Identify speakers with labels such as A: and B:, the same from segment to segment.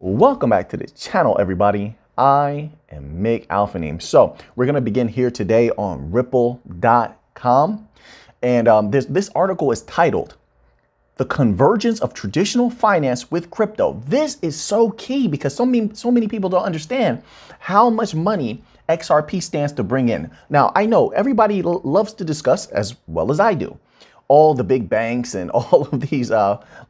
A: Welcome back to the channel, everybody. I am Auphanim. So we're going to begin here today on Ripple.com. And this article is titled, "The Convergence of Traditional Finance with Crypto." This is so key because so many people don't understand how much money XRP stands to bring in. Now, I know everybody loves to discuss, as well as I do, all the big banks and all of these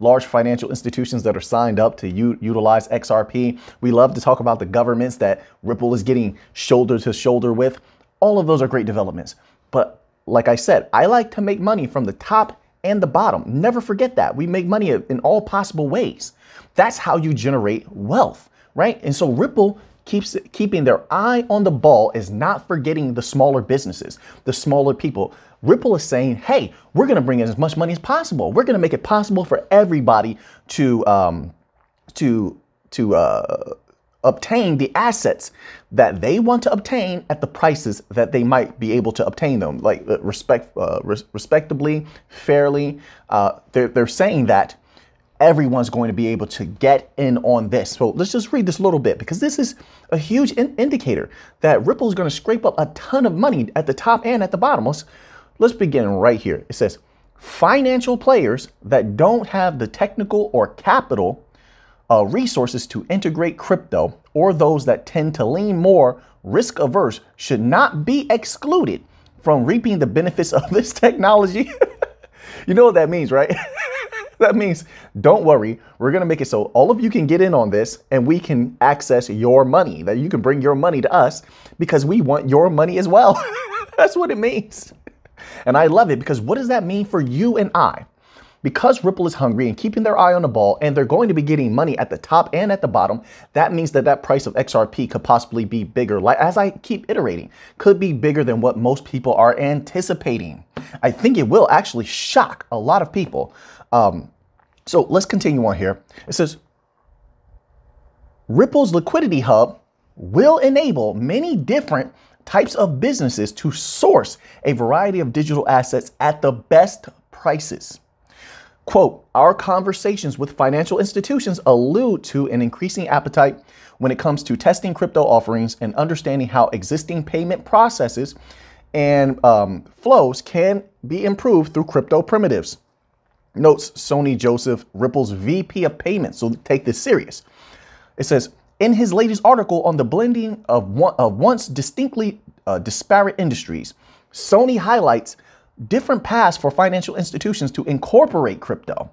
A: large financial institutions that are signed up to utilize XRP. We love to talk about the governments that Ripple is getting shoulder to shoulder with. All of those are great developments. But like I said, I like to make money from the top and the bottom. Never forget that. We make money in all possible ways. That's how you generate wealth, right? And so Ripple keeping their eye on the ball is not forgetting the smaller businesses, the smaller people. Ripple is saying, hey, we're going to bring in as much money as possible. We're going to make it possible for everybody to obtain the assets that they want to obtain at the prices that they might be able to obtain them, like respectably, fairly. They're saying that everyone's going to be able to get in on this. So let's just read this little bit, because this is a huge indicator that Ripple is going to scrape up a ton of money at the top and at the bottom. Let's begin right here. It says, financial players that don't have the technical or capital resources to integrate crypto, or those that tend to lean more risk averse, should not be excluded from reaping the benefits of this technology. You know what that means, right? That means, don't worry, we're going to make it so all of you can get in on this and we can access your money, that you can bring your money to us because we want your money as well. That's what it means. And I love it, because what does that mean for you and I? Because Ripple is hungry and keeping their eye on the ball, and they're going to be getting money at the top and at the bottom, that means that price of XRP could possibly be bigger. Like, as I keep iterating, could be bigger than what most people are anticipating. I think it will actually shock a lot of people. So let's continue on here. It says, Ripple's liquidity hub will enable many different types of businesses to source a variety of digital assets at the best prices. Quote, our conversations with financial institutions allude to an increasing appetite when it comes to testing crypto offerings and understanding how existing payment processes and flows can be improved through crypto primitives. Notes Sonny Joseph, Ripple's VP of Payments. So take this serious. It says, in his latest article on the blending of once distinctly disparate industries, Sonny highlights different paths for financial institutions to incorporate crypto.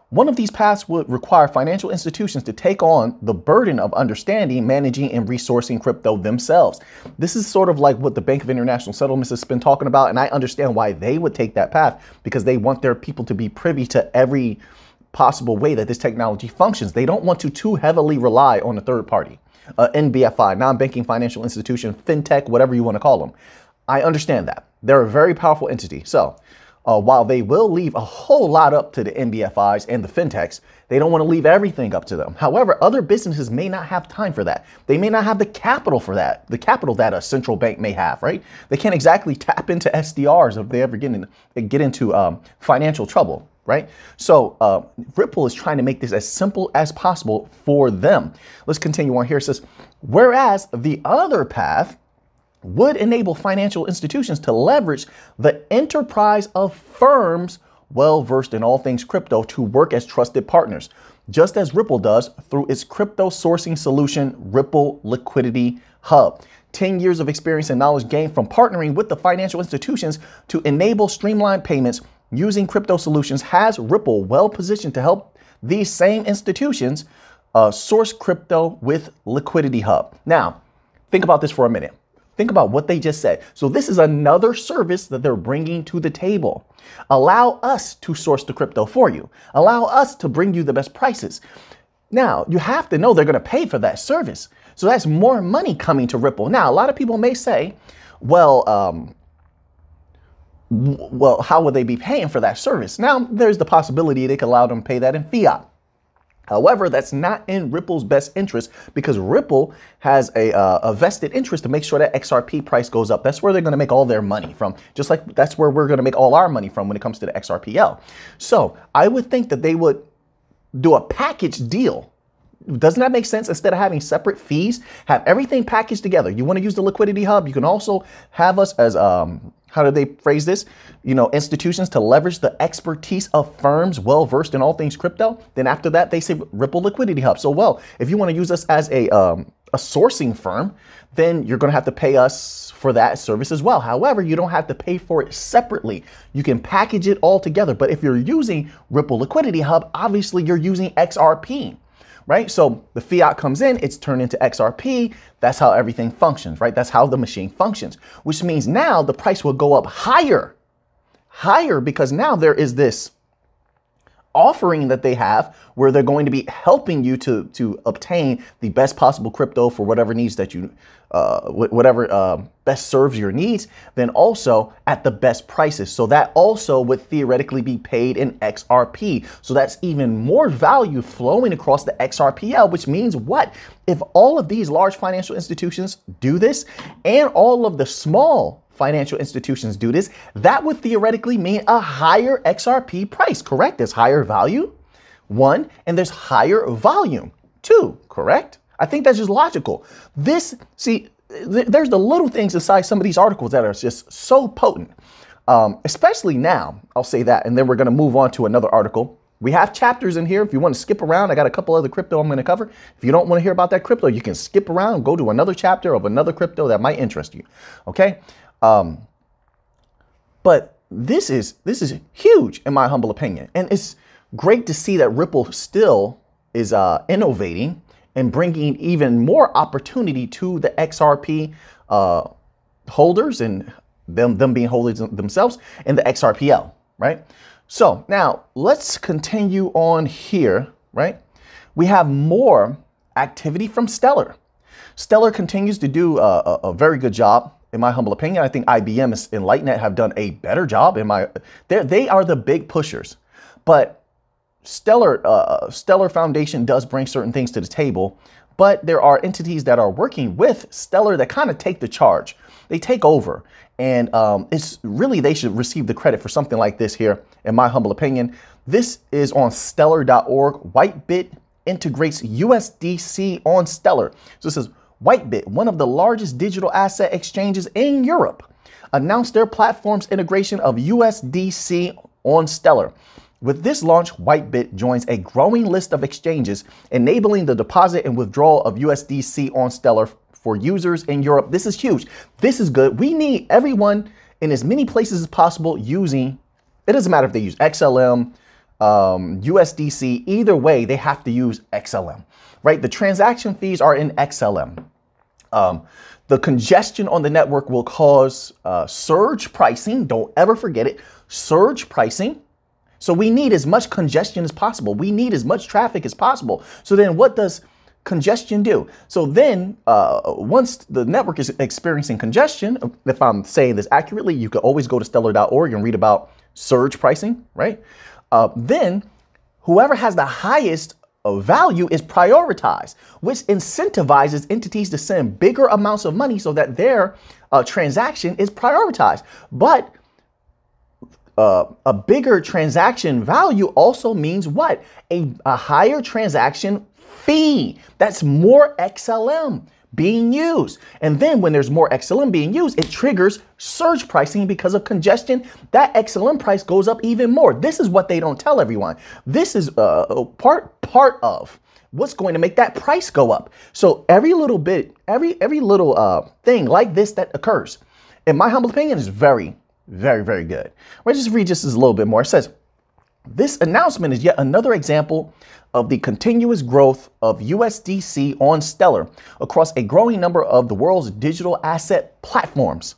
A: One of these paths would require financial institutions to take on the burden of understanding, managing, and resourcing crypto themselves. This is sort of like what the Bank of International Settlements has been talking about, and I understand why they would take that path, because they want their people to be privy to every possible way that this technology functions. They don't want to too heavily rely on a third party, NBFI, non-banking financial institution, fintech, whatever you want to call them. I understand that. They're a very powerful entity. So while they will leave a whole lot up to the NBFIs and the fintechs, they don't want to leave everything up to them. However, other businesses may not have time for that. They may not have the capital for that, the capital that a central bank may have, right? They can't exactly tap into SDRs if they ever get into financial trouble, right? So Ripple is trying to make this as simple as possible for them. Let's continue on here. It says, whereas the other path would enable financial institutions to leverage the enterprise of firms well-versed in all things crypto to work as trusted partners, just as Ripple does through its crypto sourcing solution, Ripple Liquidity Hub. 10 years of experience and knowledge gained from partnering with the financial institutions to enable streamlined payments using crypto solutions has Ripple well positioned to help these same institutions source crypto with Liquidity Hub. Now, think about this for a minute. Think about what they just said. So this is another service that they're bringing to the table. Allow us to source the crypto for you. Allow us to bring you the best prices. Now, you have to know they're going to pay for that service. So that's more money coming to Ripple. Now, a lot of people may say, well, how would they be paying for that service? Now, there's the possibility they could allow them to pay that in fiat. However, that's not in Ripple's best interest, because Ripple has a vested interest to make sure that XRP price goes up. That's where they're going to make all their money from, just like that's where we're going to make all our money from when it comes to the XRPL. So I would think that they would do a package deal Doesn't that make sense? Instead of having separate fees, have everything packaged together. You want to use the liquidity hub, you can also have us as, how do they phrase this? Institutions to leverage the expertise of firms well-versed in all things crypto. Then after that, they say Ripple Liquidity Hub. So, well, if you want to use us as a sourcing firm, then you're going to have to pay us for that service as well. However, you don't have to pay for it separately. You can package it all together. But if you're using Ripple Liquidity Hub, obviously you're using XRP. Right? So the fiat comes in, it's turned into XRP. That's how everything functions, right? That's how the machine functions, which means now the price will go up higher because now there is this offering that they have where they're going to be helping you to obtain the best possible crypto for whatever needs that you, best serves your needs, then also at the best prices. So that also would theoretically be paid in XRP. So that's even more value flowing across the XRPL, which means what? If all of these large financial institutions do this and all of the small financial institutions do this, that would theoretically mean a higher XRP price, correct? There's higher value, 1, and there's higher volume, 2, correct? I think that's just logical. There's the little things inside some of these articles that are just so potent, especially now, I'll say that, and then we're gonna move on to another article. We have chapters in here. If you want to skip around, I got a couple other crypto I'm going to cover. If you don't want to hear about that crypto, you can skip around, go to another chapter of another crypto that might interest you, okay? But this is huge in my humble opinion. And it's great to see that Ripple still is innovating and bringing even more opportunity to the XRP holders and them being holders themselves in the XRPL, right? So now let's continue on here, right? We have more activity from Stellar. Stellar continues to do a very good job. In my humble opinion, I think IBM and Lightnet have done a better job. They are the big pushers, but Stellar Foundation does bring certain things to the table. But there are entities that are working with Stellar that kind of take the charge. They take over, and it's really they should receive the credit for something like this here. In my humble opinion, this is on Stellar.org. Whitebit integrates USDC on Stellar. So it says, Whitebit, one of the largest digital asset exchanges in Europe, announced their platform's integration of USDC on Stellar. With this launch, Whitebit joins a growing list of exchanges, enabling the deposit and withdrawal of USDC on Stellar for users in Europe. This is huge. This is good. We need everyone in as many places as possible using, it doesn't matter if they use XLM, USDC, either way, they have to use XLM, right? The transaction fees are in XLM. The congestion on the network will cause surge pricing. Don't ever forget it. Surge pricing. So we need as much congestion as possible. We need as much traffic as possible. So then what does congestion do? So then once the network is experiencing congestion, if I'm saying this accurately, you could always go to Stellar.org and read about surge pricing, right? Then whoever has the highest value is prioritized, which incentivizes entities to send bigger amounts of money so that their transaction is prioritized. But a bigger transaction value also means what? A higher transaction fee. That's more XLM being used. And then when there's more XLM being used, it triggers surge pricing because of congestion. That XLM price goes up even more. This is what they don't tell everyone. This is part of what's going to make that price go up. So every little bit, every little thing like this that occurs, in my humble opinion, is very, very good. Let's just read just a little bit more. It says, this announcement is yet another example of the continuous growth of USDC on Stellar across a growing number of the world's digital asset platforms.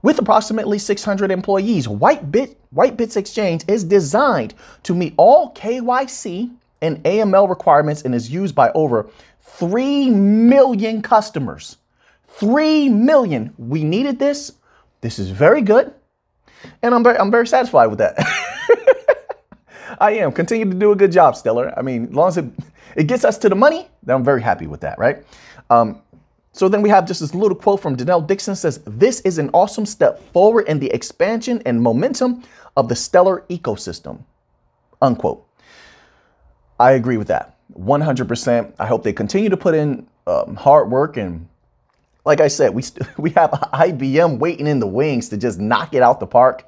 A: With approximately 600 employees, Whitebit's exchange is designed to meet all KYC and AML requirements and is used by over 3 million customers. 3 million. We needed this. This is very good. And I'm very satisfied with that. I am. Continue to do a good job, Stellar. I mean, as long as it gets us to the money, then I'm very happy with that, right? So then we have just this little quote from Danelle Dixon says, this is an awesome step forward in the expansion and momentum of the Stellar ecosystem, unquote. I agree with that. 100%. I hope they continue to put in hard work. And like I said, we have IBM waiting in the wings to just knock it out the park.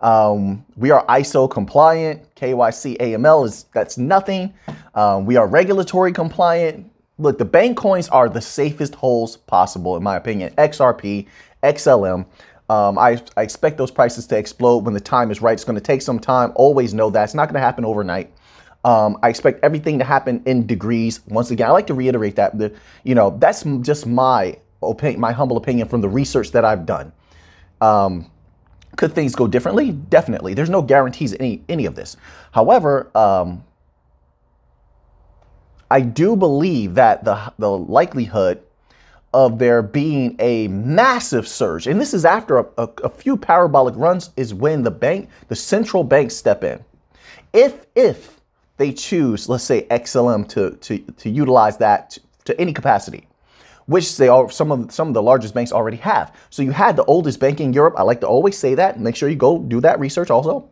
A: We are ISO compliant. KYC AML that's nothing. We are regulatory compliant. Look, the bank coins are the safest holes possible, in my opinion. XRP, XLM. I expect those prices to explode when the time is right. It's going to take some time. Always know that. It's not going to happen overnight. I expect everything to happen in degrees. Once again, I like to reiterate that. That's just my opinion, my humble opinion from the research that I've done. Could things go differently? Definitely. There's no guarantees in any of this. However, I do believe that the likelihood of there being a massive surge, and this is after a few parabolic runs, is when the central banks step in. If they choose, let's say, XLM to utilize that to any capacity, which some of the largest banks already have. So you had the oldest bank in Europe. I like to always say that. Make sure you go do that research also.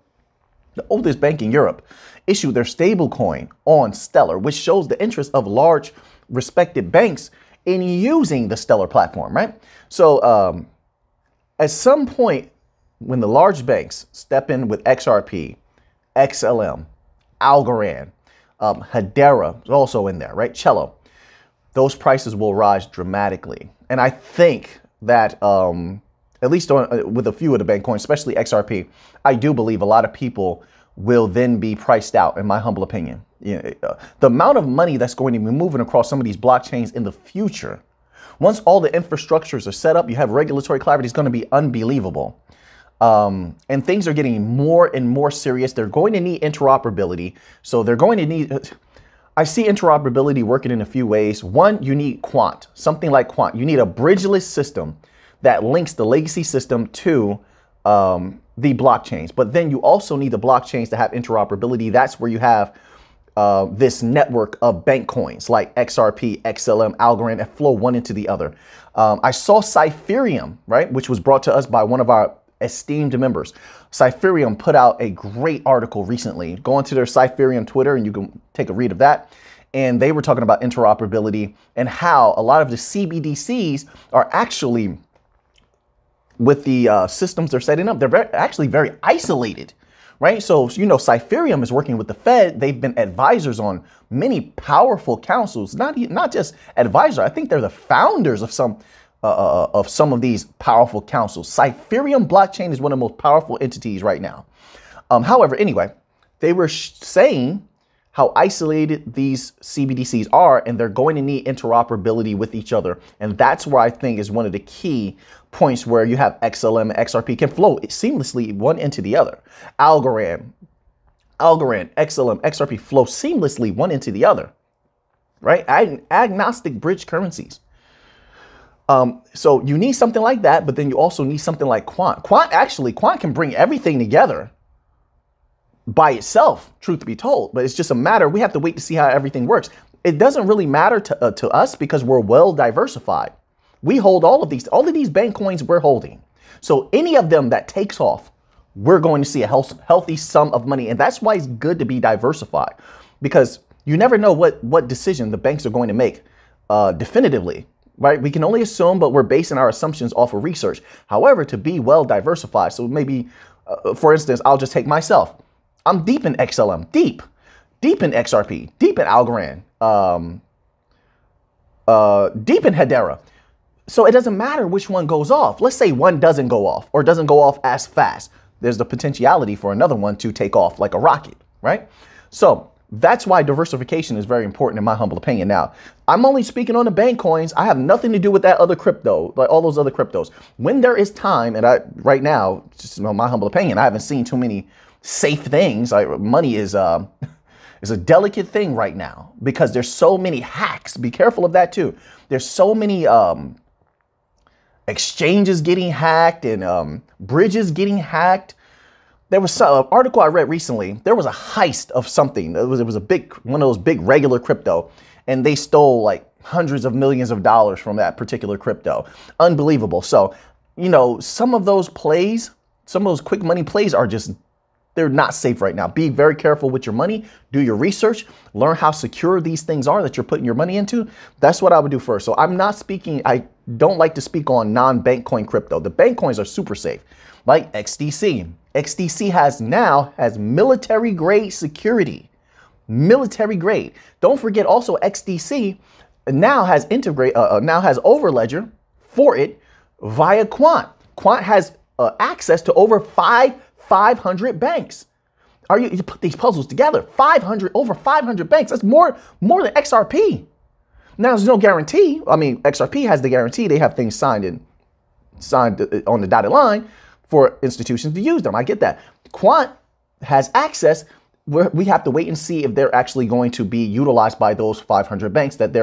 A: The oldest bank in Europe issued their stable coin on Stellar, which shows the interest of large respected banks in using the Stellar platform, right? So at some point, when the large banks step in with XRP, XLM, Algorand, Hedera is also in there, right? Cello, those prices will rise dramatically. And I think that at least with a few of the bank coins, especially XRP, I do believe a lot of people will then be priced out, in my humble opinion. The amount of money that's going to be moving across some of these blockchains in the future, once all the infrastructures are set up, you have regulatory clarity, it's going to be unbelievable. And things are getting more and more serious. They're going to need interoperability. So they're going to need, I see interoperability working in a few ways. One, you need quant, something like quant. You need a bridgeless system that links the legacy system to the blockchains. But then you also need the blockchains to have interoperability. That's where you have this network of bank coins like XRP, XLM, Algorand that flow one into the other. I saw Cypherium, right, which was brought to us by one of our esteemed members. Cypherium put out a great article recently. Go onto their Cypherium Twitter and you can take a read of that. And they were talking about interoperability and how a lot of the CBDCs are actually, with the systems they're setting up, they're actually very isolated, right? So, Cypherium is working with the Fed. They've been advisors on many powerful councils, not just advisors. I think they're the founders of some of these powerful councils. Cypherium blockchain is one of the most powerful entities right now. However, anyway, they were saying how isolated these CBDCs are, and they're going to need interoperability with each other. And that's where I think is one of the key points where you have XLM and XRP can flow seamlessly one into the other. Algorand, XLM, XRP flow seamlessly one into the other, right? Agnostic bridge currencies. So you need something like that, but then you also need something like quant. Quant can bring everything together by itself, truth be told, but it's just a matter, we have to wait to see how everything works. It doesn't really matter to us because we're well diversified. We hold all of these bank coins we're holding. So any of them that takes off, we're going to see a healthy sum of money. And that's why it's good to be diversified, because you never know what decision the banks are going to make definitively. Right? We can only assume, but we're basing our assumptions off of research. However, to be well diversified, so maybe, for instance, I'll just take myself. I'm deep in XLM, deep in XRP, deep in Algorand, deep in Hedera. So it doesn't matter which one goes off. Let's say one doesn't go off or doesn't go off as fast. There's the potentiality for another one to take off like a rocket, right? So that's why diversification is very important in my humble opinion. Now, I'm only speaking on the bank coins. I have nothing to do with that other crypto, like all those other cryptos. When there is time, and right now, just my humble opinion, I haven't seen too many safe things. Money is a delicate thing right now because there's so many hacks. Be careful of that too. There's so many exchanges getting hacked and bridges getting hacked. There was an article I read recently. There was a heist of something. It was one of those big regular crypto, and they stole like hundreds of millions of dollars from that particular crypto. Unbelievable. So, some of those plays, some of those quick money plays are just They're not safe right now. Be very careful with your money. Do your research. Learn how secure these things are that you're putting your money into. That's what I would do first. So I'm not speaking, I don't like to speak on non-bank coin crypto. The bank coins are super safe, like XDC. XDC has military grade security. Military grade. Don't forget also XDC now has Overledger for it via Quant. Quant has access to over 500 banks. You put these puzzles together, over 500 banks. That's more than XRP. Now there's no guarantee. I mean, XRP has the guarantee. They have things signed on the dotted line for institutions to use them. I get that. Quant has access where we have to wait and see if they're actually going to be utilized by those 500 banks that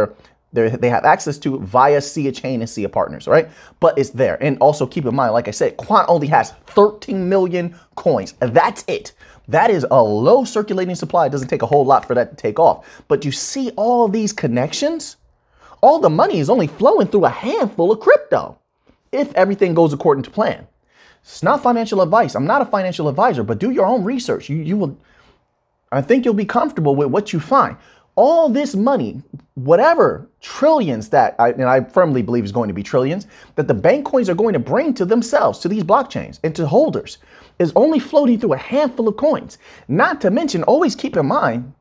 A: they have access to via Vechain and SIA partners, right? But it's there. And also keep in mind, like I said, Quant only has 13 million coins. That's it. That is a low circulating supply. It doesn't take a whole lot for that to take off. But you see all these connections? All the money is only flowing through a handful of crypto if everything goes according to plan. It's not financial advice. I'm not a financial advisor, but do your own research. I think you'll be comfortable with what you find. All this money, whatever trillions and I firmly believe is going to be trillions, that the bank coins are going to bring to themselves, to these blockchains and to holders, is only floating through a handful of coins. Not to mention, always keep in mind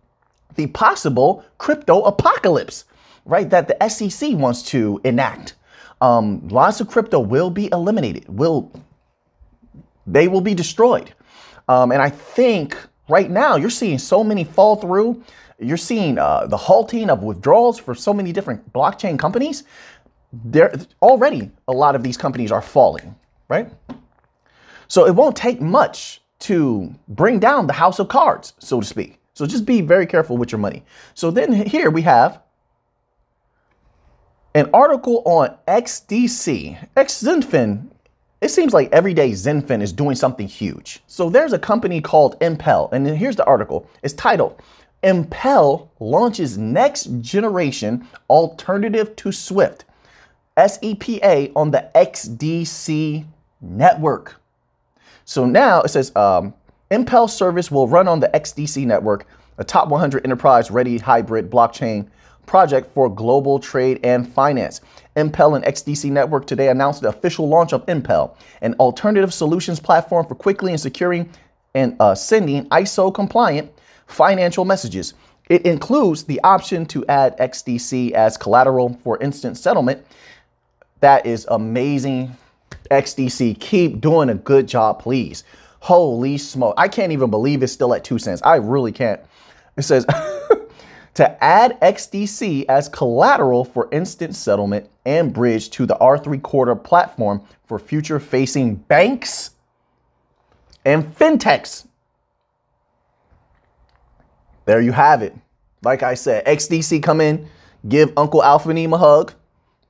A: the possible crypto apocalypse, right? That the SEC wants to enact. Lots of crypto will be eliminated. They will be destroyed. And I think right now you're seeing so many fall through. You're seeing the halting of withdrawals for so many different blockchain companies. There already a lot of these companies are falling, right? So it won't take much to bring down the house of cards, so to speak. So just be very careful with your money. So then here we have an article on XDC, XZenFin. It seems like every day Zenfin is doing something huge. So there's a company called Impel, and then here's the article. It's titled, Impel launches next generation alternative to Swift, SEPA on the XDC network. So now it says, Impel service will run on the XDC network, a top 100 enterprise ready hybrid blockchain project for global trade and finance. Impel and XDC Network today announced the official launch of Impel, an alternative solutions platform for quickly and securing and sending ISO compliant financial messages. It includes the option to add XDC as collateral for instant settlement. That is amazing. XDC, keep doing a good job, please. Holy smoke. I can't even believe it's still at 2 cents. I really can't. It says to add XDC as collateral for instant settlement and bridge to the R3 platform for future-facing banks and fintechs. There you have it. Like I said, XDC come in, give Uncle Auphanim a hug.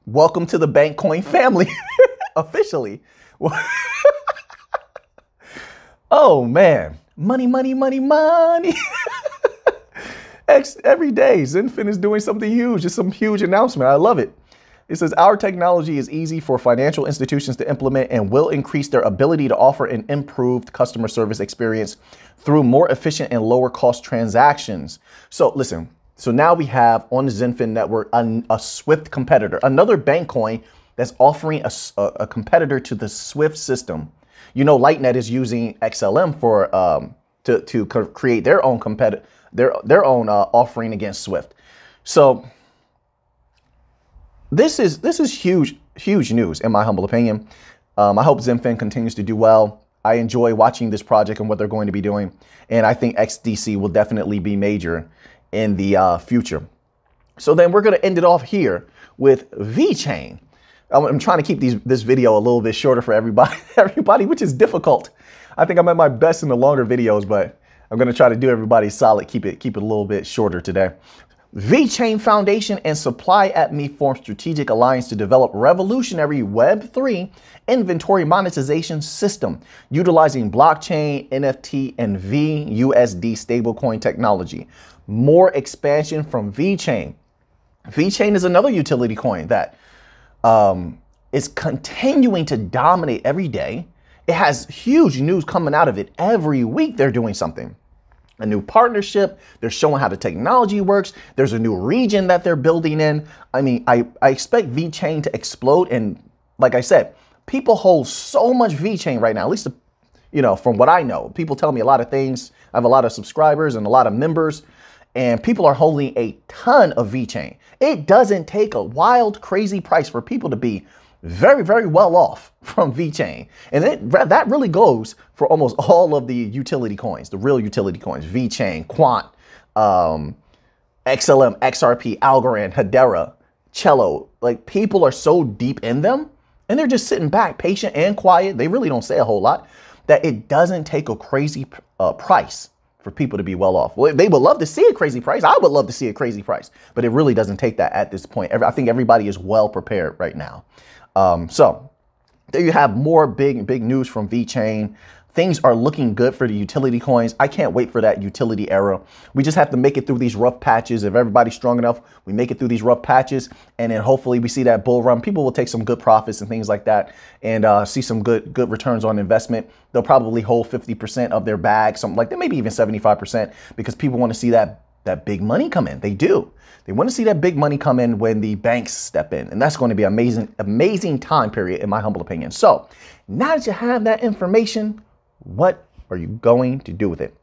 A: Welcome to the bank coin family officially. Oh man, money, money, money, money. Every day, Zenfin is doing something huge. It's some huge announcement. I love it. It says, our technology is easy for financial institutions to implement and will increase their ability to offer an improved customer service experience through more efficient and lower cost transactions. So listen, so now we have on the Zenfin network a Swift competitor, another bank coin that's offering a competitor to the Swift system. You know, Lightnet is using XLM for to create their own competitor. Their own offering against Swift. So this is huge news in my humble opinion. I hope Zenfin continues to do well. I enjoy watching this project and what they're going to be doing, and I think XDC will definitely be major in the future. So then we're going to end it off here with Vechain. I'm trying to keep this video a little bit shorter for everybody, which is difficult. I think I'm at my best in the longer videos, but I'm going to try to do everybody solid, keep it a little bit shorter today. Vechain Foundation and Supply@Me form strategic alliance to develop revolutionary Web3 inventory monetization system utilizing blockchain, NFT, and VUSD stablecoin technology. More expansion from Vechain. Vechain is another utility coin that is continuing to dominate every day. it has huge news coming out of it. Every week they're doing something. A new partnership. They're showing how the technology works. There's a new region that they're building in. I mean, I expect Vechain to explode. And like I said, people hold so much Vechain right now, at least, you know, from what I know. People tell me a lot of things. I have a lot of subscribers and a lot of members, and people are holding a ton of Vechain. It doesn't take a wild, crazy price for people to be very, very well off from Vechain. And that really goes for almost all of the utility coins, the real utility coins, Vechain, Quant, XLM, XRP, Algorand, Hedera, Cello. Like, people are so deep in them and they're just sitting back, patient and quiet. They really don't say a whole lot, that it doesn't take a crazy price for people to be well off. Well, they would love to see a crazy price. I would love to see a crazy price, but it really doesn't take that at this point. I think everybody is well prepared right now. So there you have more big news from Vechain. Things are looking good for the utility coins. I can't wait for that utility era. We just have to make it through these rough patches. If everybody's strong enough, we make it through these rough patches, and then hopefully we see that bull run. People will take some good profits and things like that, and see some good returns on investment. They'll probably hold 50% of their bag, something like that, maybe even 75%, because people want to see that big money come in. They do. They want to see that big money come in when the banks step in. And that's going to be an amazing time period, in my humble opinion. So now that you have that information, what are you going to do with it?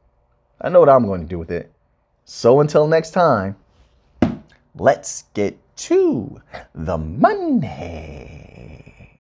A: I know what I'm going to do with it. So until next time, let's get to the money.